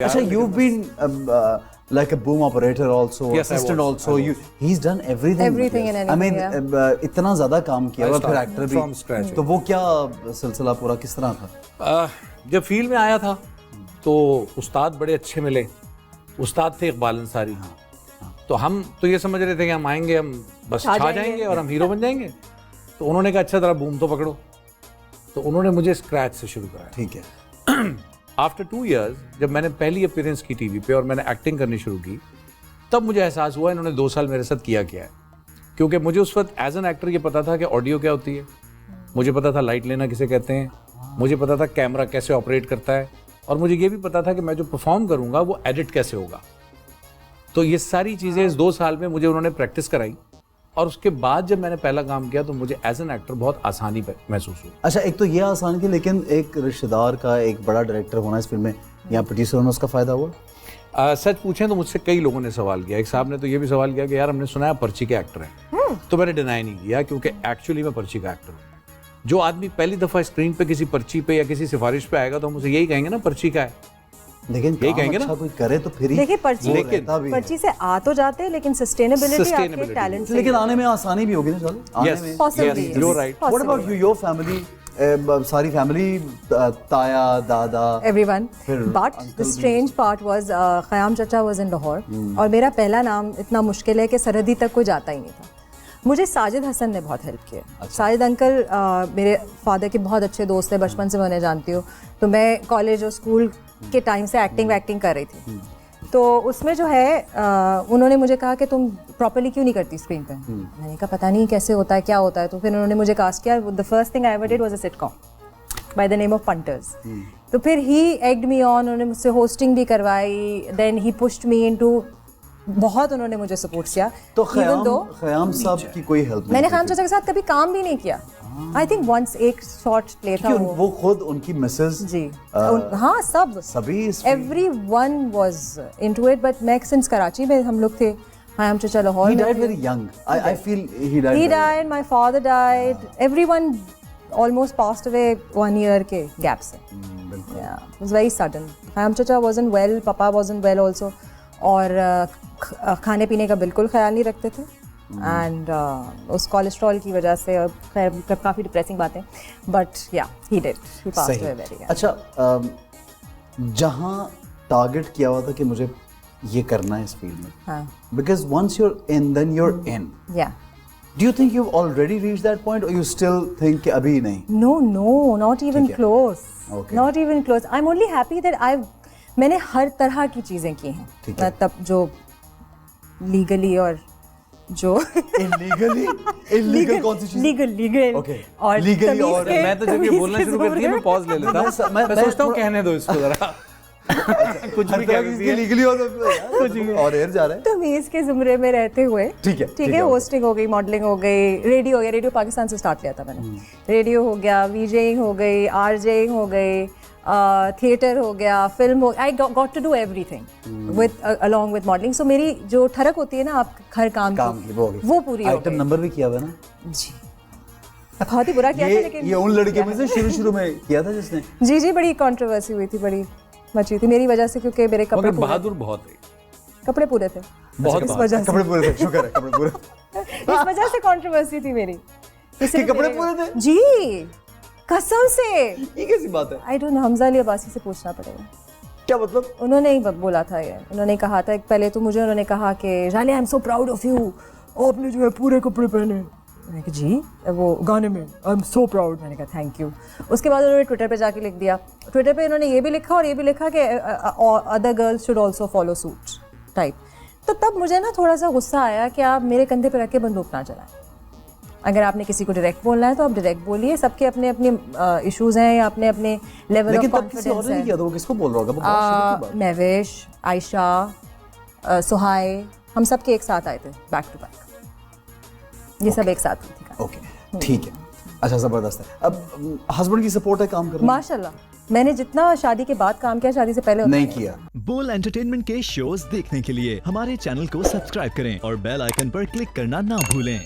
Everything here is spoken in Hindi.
Asha, you've been like a boom operator also, Yes, assistant also. He's done everything. Everything in anything, I mean, इतना ज़्यादा काम किया और फिर एक्टर भी. from scratch. तो वो क्या सिलसिला पूरा किस तरह था? जब फील्ड में आया था तो उस्ताद बड़े अच्छे मिले। उस्ताद थे इकबाल अंसारी। तो हम तो ये समझ रहे थे कि हम आएंगे, हम बस छा जाएंगे और हम हीरो बन जाएंगे। तो उन्होंने कहा अच्छा जरा बूम तो पकड़ो। तो उन्होंने मुझे स्क्रैच से शुरू कराया। ठीक है। आफ्टर 2 years जब मैंने पहली अपीयरेंस की टीवी पे और मैंने एक्टिंग करनी शुरू की, तब मुझे एहसास हुआ इन्होंने 2 साल मेरे साथ किया क्या है। क्योंकि मुझे उस वक्त एज एन एक्टर ये पता था कि ऑडियो क्या होती है, मुझे पता था लाइट लेना किसे कहते हैं, मुझे पता था कैमरा कैसे ऑपरेट करता है, और मुझे ये भी पता था कि मैं जो परफॉर्म करूँगा वो एडिट कैसे होगा। तो ये सारी चीज़ें इस 2 साल में मुझे उन्होंने प्रैक्टिस कराई, और उसके बाद जब मैंने पहला काम किया तो मुझे एज एन एक्टर बहुत आसानी महसूस हुई। अच्छा, एक तो ये आसान थी, लेकिन एक रिश्तेदार का एक बड़ा डायरेक्टर होना इस फिल्म में या प्रोड्यूसर होना, उसका फायदा हुआ? सच पूछें तो मुझसे कई लोगों ने सवाल किया। एक साहब ने तो ये भी सवाल किया कि यार हमने सुना है पर्ची के एक्टर हैं। तो मैंने डिनाई नहीं किया, क्योंकि एक्चुअली मैं पर्ची का एक्टर हूँ। जो आदमी पहली दफ़ा स्क्रीन पे किसी पर्ची पे या किसी सिफारिश पे आएगा तो हम उसे यही कहेंगे ना पर्ची का है, लेकिन यही कहेंगे अच्छा ना कोई करे तो फिर ही देखिए पर्ची से आ तो जाते हैं, लेकिन सस्टेनेबिलिटी आपके टैलेंट से। लेकिन आने में आसानी भी होगी ना। चलो आने में possibly, you're right. What about you, your family? सारी फैमिली, ताया दादा everyone, फिर but the strange part was Khayyam चाचा was in Lahore, और मेरा पहला नाम इतना मुश्किल है कि सरहदी तक कोई जाता ही नहीं था। मुझे साजिद हसन ने बहुत हेल्प किया। साजिद अंकल मेरे फादर के बहुत अच्छे दोस्त थे, बचपन से मैं उन्हें जानती हूँ। तो मैं कॉलेज और स्कूल के टाइम से एक्टिंग कर रही थी। तो उसमें जो है उन्होंने मुझे कहा कि तुम प्रॉपर्ली क्यों नहीं करती स्क्रीन पे। मैंने कहा पता नहीं कैसे होता है, क्या होता है। तो फिर उन्होंने मुझे कास्ट किया। The first thing I ever did was a sitcom by the name of punters. तो फिर ही एग्ड मी ऑन, उन्होंने मुझसे होस्टिंग भी करवाई। Then he pushed me into, बहुत उन्होंने मुझे सपोर्ट किया। तो ख़याम साहब की कोई हेल्प? मैंने ख़याम चाचा के साथ कभी काम भी नहीं किया। आई थिंक वंस एक शॉर्ट प्ले था वो खुद उनकी मिसेस जी। हाँ, सभी everyone was into it. But मैं सिंस कराची में हम लोग थे, ख़याम चाचा लाहौर में। He died very young. I feel he died. My father died. Everyone almost passed away 1 year के gap से। Yeah, it was very sudden. Khayyam चाचा wasn't well, पापा wasn't well also, और खाने पीने का बिल्कुल ख्याल नहीं रखते थे। एंड उस कोलेस्ट्रॉल की वजह से, और खैर काफ़ी डिप्रेसिंग बातें, बट या he did, he passed away very young. अच्छा, जहाँ टारगेट किया हुआ था कि मुझे ये करना है इस फील्ड में, हाँ, because once you're in then you're in. या do you think you already reach that point, और यू स्टिल थिंक कि अभी नहीं? No, not even close, Okay. Not even close. I am only happy दैट मैंने हर तरह की चीज़ें की हैं। मतलब जो लीगली और जो इलीगल कौन सी चीज? Legal Okay. और Legally और मैं तो जब ये बोलना शुरू करती है मैं पॉज ले लेता हूँ। मैं सोचता हूँ कहने दो इसको जरा। कुछ भी कह लीगली और एयर जा रहा है। तमीज़ के ज़ुमरे में रहते हुए, ठीक है, होस्टिंग हो गई, मॉडलिंग हो गई, रेडियो हो गया। रेडियो पाकिस्तान से स्टार्ट किया था मैंने। रेडियो हो गया, वीजेइंग हो गई, आरजेइंग हो गई, थिएटर हो गया, फिल्म हो। I got to do everything with along with modelling. So मेरी जो ठरक होती है ना आप हर काम की, वो पूरी हो गई। आइटम नंबर भी किया हुआ ना जी, बहुत ही बुरा किया था, लेकिन ये उन लड़के में से शुरू में किया था जिसने। जी, बड़ी कंट्रोवर्सी हुई थी, बड़ी मची थी मेरी वजह से, क्योंकि मेरे कपड़े बहादुर बहुत है, कपड़े पूरे थे, बहुत इस वजह से। कपड़े पूरे थे, शुक्र है कपड़े पूरे। इस वजह से कंट्रोवर्सी थी मेरी। कपड़े पूरे थे जी, कसम से। ये कैसी बात है? I don't know, Hamza Ali Abbasi से पूछना पड़ेगा। क्या मतलब? उन्होंने ही बोला था ये। उन्होंने कहा था पहले तो मुझे, उन्होंने कहा कि really I am so proud of you, आपने जो है पूरे कपड़े पहने। मैंने कहा जी, वो गाने में आई एम सो प्राउड। मैंने कहा थैंक यू। उसके बाद उन्होंने ट्विटर पे जाके लिख दिया। ट्विटर पे उन्होंने ये भी लिखा और ये भी लिखा कि other girls should also follow suit type. तो तब मुझे ना थोड़ा सा गुस्सा आया कि आप मेरे कंधे पर रख के बंदूक ना चलाएं। अगर आपने किसी को डायरेक्ट बोलना है तो आप डायरेक्ट बोलिए। सबके अपने अपने इश्यूज हैं या अपने अपने लेवल ऑफ कॉन्फिडेंस है। किया तो किसको बोल रहा होगा? महवेश, आयशा, सुहाय, हम सब के एक साथ आए थे, बैक टू बैक। ये सब एक साथ थी। ओके, ठीक है। अच्छा, ज़बरदस्त है। अब हस्बैंड की सपोर्ट है काम करने? माशाल्लाह, मैंने जितना शादी के बाद काम किया, शादी से पहले नहीं किया। बोल एंटरटेनमेंट के शोज देखने के लिए हमारे चैनल को सब्सक्राइब करें और बेल आइकन पर क्लिक करना ना भूलें।